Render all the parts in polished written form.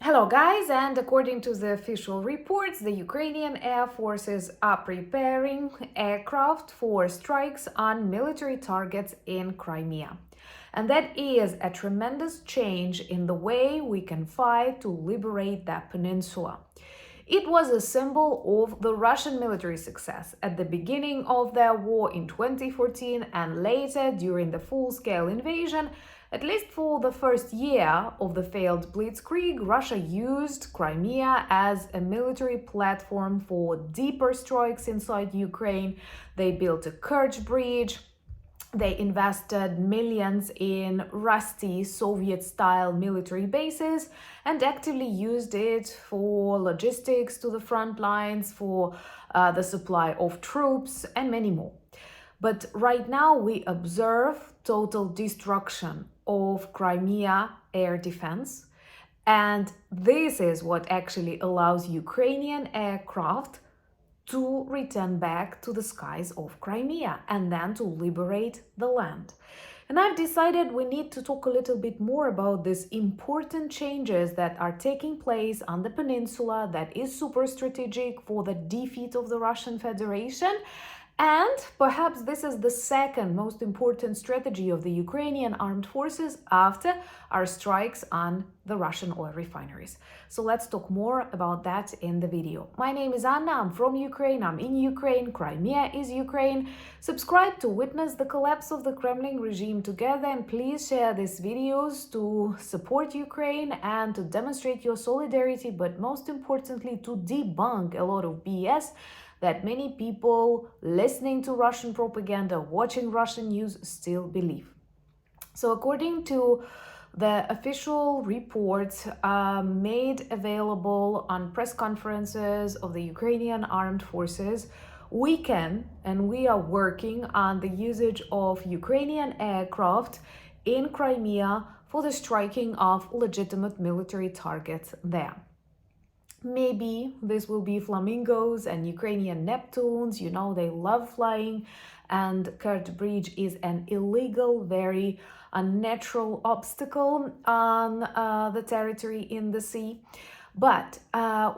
Hello guys, and according to the official reports, the Ukrainian Air Forces are preparing aircraft for strikes on military targets in Crimea. And that is a tremendous change in the way we can fight to liberate that peninsula. It was a symbol of the Russian military success at the beginning of their war in 2014 and later during the full-scale invasion. At least for the first year of the failed blitzkrieg, Russia used Crimea as a military platform for deeper strikes inside Ukraine. They built a Kerch bridge. They invested millions in rusty Soviet-style military bases and actively used it for logistics to the front lines, for the supply of troops, and many more. But right now we observe total destruction of Crimea air defense. And this is what actually allows Ukrainian aircraft to return back to the skies of Crimea and then to liberate the land. And I've decided we need to talk a little bit more about these important changes that are taking place on the peninsula that is super strategic for the defeat of the Russian Federation. And perhaps this is the second most important strategy of the Ukrainian armed forces after our strikes on the Russian oil refineries. So let's talk more about that in the video. My name is Anna, I'm from Ukraine, I'm in Ukraine, Crimea is Ukraine. Subscribe to witness the collapse of the Kremlin regime together, and please share these videos to support Ukraine and to demonstrate your solidarity, but most importantly to debunk a lot of BS that many people listening to Russian propaganda, watching Russian news still believe. So according to the official reports made available on press conferences of the Ukrainian armed forces, we are working on the usage of Ukrainian aircraft in Crimea for the striking of legitimate military targets there. Maybe this will be flamingos and Ukrainian Neptunes, they love flying, and Kerch Bridge is an illegal, very unnatural obstacle on the territory in the sea. But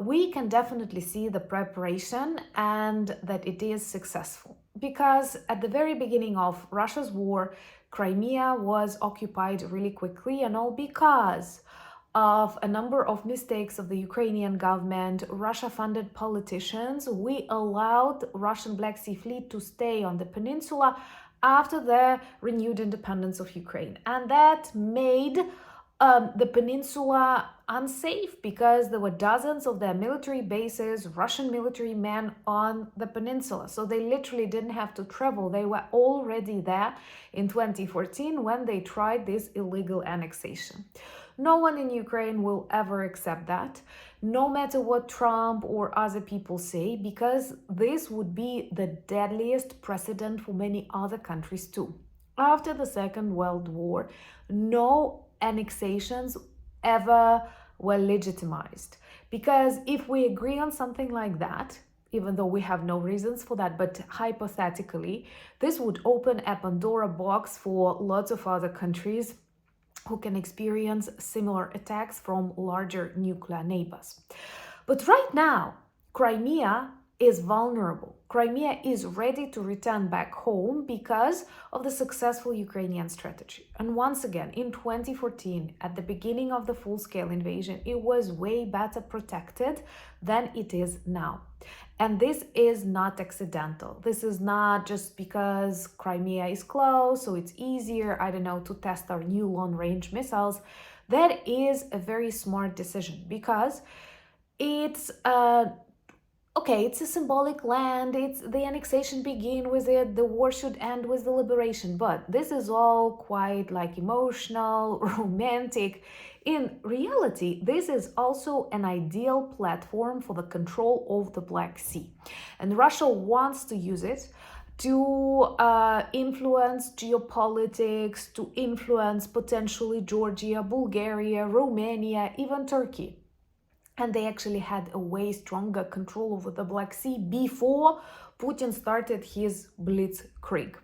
we can definitely see the preparation and that it is successful. Because at the very beginning of Russia's war, Crimea was occupied really quickly, and all because of a number of mistakes of the Ukrainian government, Russia-funded politicians. We allowed Russian Black Sea Fleet to stay on the peninsula after the renewed independence of Ukraine. And that made the peninsula unsafe because there were dozens of their military bases, Russian military men on the peninsula. So they literally didn't have to travel. They were already there in 2014 when they tried this illegal annexation. No one in Ukraine will ever accept that, no matter what Trump or other people say, because this would be the deadliest precedent for many other countries too. After the Second World War, no annexations ever were legitimized. Because if we agree on something like that, even though we have no reasons for that, but hypothetically, this would open a Pandora box for lots of other countries who can experience similar attacks from larger nuclear neighbors. But right now, Crimea is vulnerable. Crimea is ready to return back home because of the successful Ukrainian strategy. And once again, in 2014, at the beginning of the full-scale invasion, it was way better protected than it is now. And this is not accidental. This is not just because Crimea is close, so it's easier, to test our new long-range missiles. That is a very smart decision because it's it's a symbolic land, it's the annexation begin with it, the war should end with the liberation, but this is all quite emotional, romantic. In reality, this is also an ideal platform for the control of the Black Sea. And Russia wants to use it to influence geopolitics, to influence potentially Georgia, Bulgaria, Romania, even Turkey. And they actually had a way stronger control over the Black Sea before Putin started his blitzkrieg.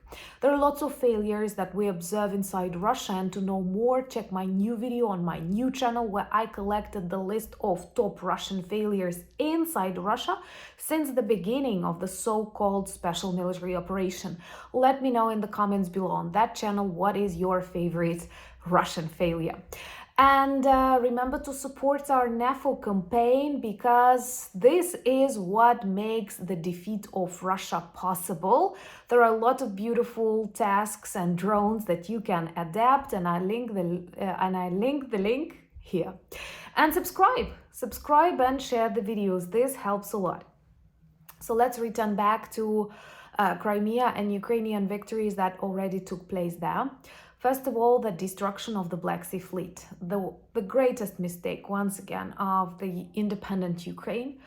There are lots of failures that we observe inside Russia, and to know more, check my new video on my new channel where I collected the list of top Russian failures inside Russia since the beginning of the so-called special military operation. Let me know in the comments below on that channel what is your favorite Russian failure. And remember to support our NAFO campaign, because this is what makes the defeat of Russia possible. There are a lot of beautiful tasks and drones that you can adapt, and I link the link here. And subscribe and share the videos. This helps a lot. So let's return back to Crimea and Ukrainian victories that already took place there. First of all, the destruction of the Black Sea Fleet, the greatest mistake, once again, of the independent Ukraine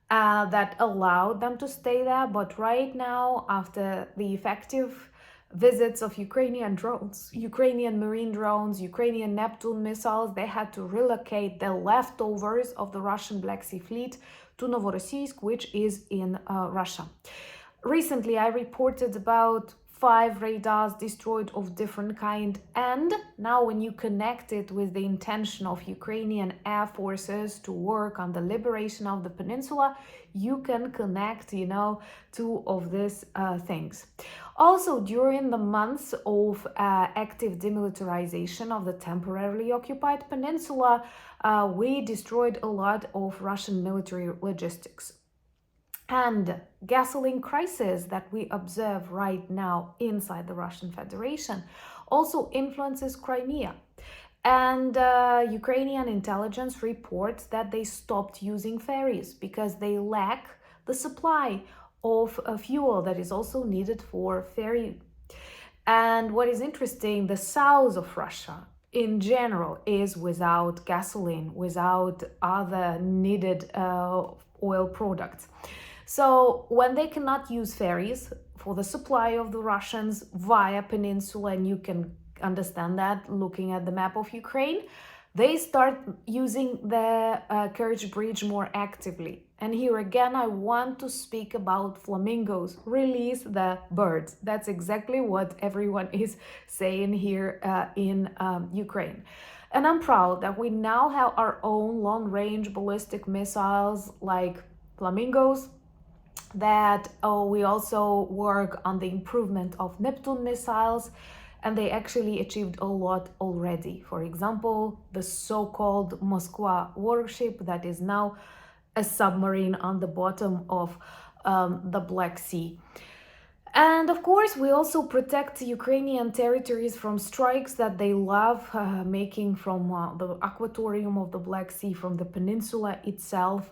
that allowed them to stay there. But right now, after the effective visits of Ukrainian drones, Ukrainian marine drones, Ukrainian Neptune missiles, they had to relocate the leftovers of the Russian Black Sea Fleet to Novorossiysk, which is in Russia. Recently, I reported about 5 radars destroyed of different kind, and now when you connect it with the intention of Ukrainian air forces to work on the liberation of the peninsula, you can connect, two of these things. Also, during the months of active demilitarization of the temporarily occupied peninsula, we destroyed a lot of Russian military logistics. And gasoline crisis that we observe right now inside the Russian Federation also influences Crimea. And Ukrainian intelligence reports that they stopped using ferries because they lack the supply of fuel that is also needed for ferry. And what is interesting, the south of Russia in general is without gasoline, without other needed oil products. So when they cannot use ferries for the supply of the Russians via peninsula, and you can understand that looking at the map of Ukraine, they start using the Kerch Bridge more actively. And here again, I want to speak about flamingos. Release the birds. That's exactly what everyone is saying here in Ukraine. And I'm proud that we now have our own long-range ballistic missiles like flamingos, that we also work on the improvement of Neptune missiles, and they actually achieved a lot already. For example, the so-called Moskva warship that is now a submarine on the bottom of the Black Sea. And of course, we also protect Ukrainian territories from strikes that they love making from the aquatorium of the Black Sea, from the peninsula itself.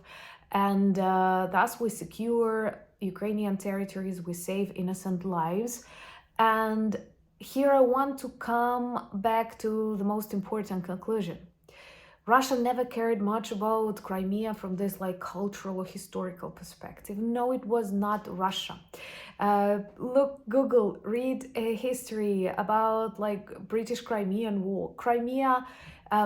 And thus we secure Ukrainian territories, we save innocent lives. And here I want to come back to the most important conclusion. Russia never cared much about Crimea from this cultural or historical perspective. No, it was not Russia. Look, Google, read a history about British Crimean War. Crimea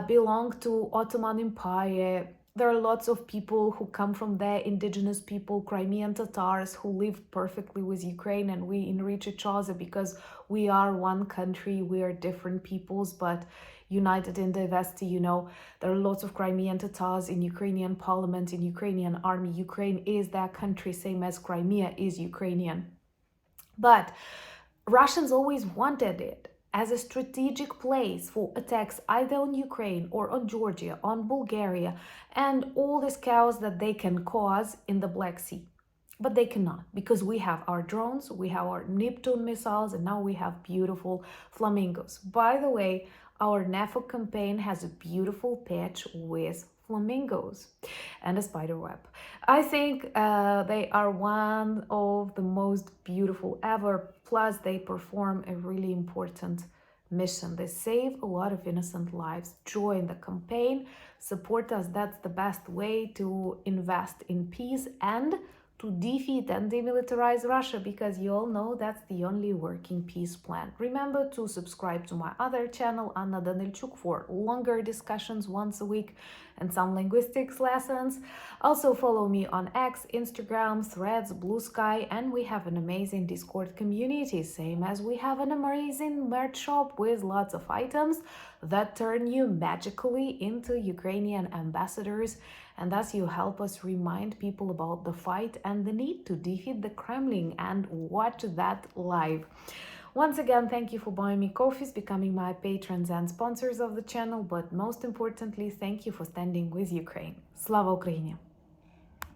belonged to Ottoman Empire. There are lots of people who come from there, indigenous people, Crimean Tatars, who live perfectly with Ukraine, and we enrich each other because we are one country, we are different peoples, but united in diversity. There are lots of Crimean Tatars in Ukrainian parliament, in Ukrainian army. Ukraine is their country, same as Crimea is Ukrainian. But Russians always wanted it as a strategic place for attacks either on Ukraine or on Georgia, on Bulgaria, and all this chaos that they can cause in the Black Sea. But they cannot, because we have our drones, we have our Neptune missiles, and now we have beautiful flamingos. By the way, our NAFO campaign has a beautiful patch with flamingos and a spider web. I think they are one of the most beautiful ever. Plus, they perform a really important mission. They save a lot of innocent lives. Join the campaign, support us. That's the best way to invest in peace and to defeat and demilitarize Russia, because you all know that's the only working peace plan. Remember to subscribe to my other channel, Anna Danilchuk, for longer discussions once a week. and some linguistics lessons. Also follow me on X, Instagram, Threads, Blue Sky, and we have an amazing Discord community, same as we have an amazing merch shop with lots of items that turn you magically into Ukrainian ambassadors, and thus you help us remind people about the fight and the need to defeat the Kremlin and watch that live. Once again, thank you for buying me coffees, becoming my patrons and sponsors of the channel, but most importantly, thank you for standing with Ukraine. Slava Ukraini!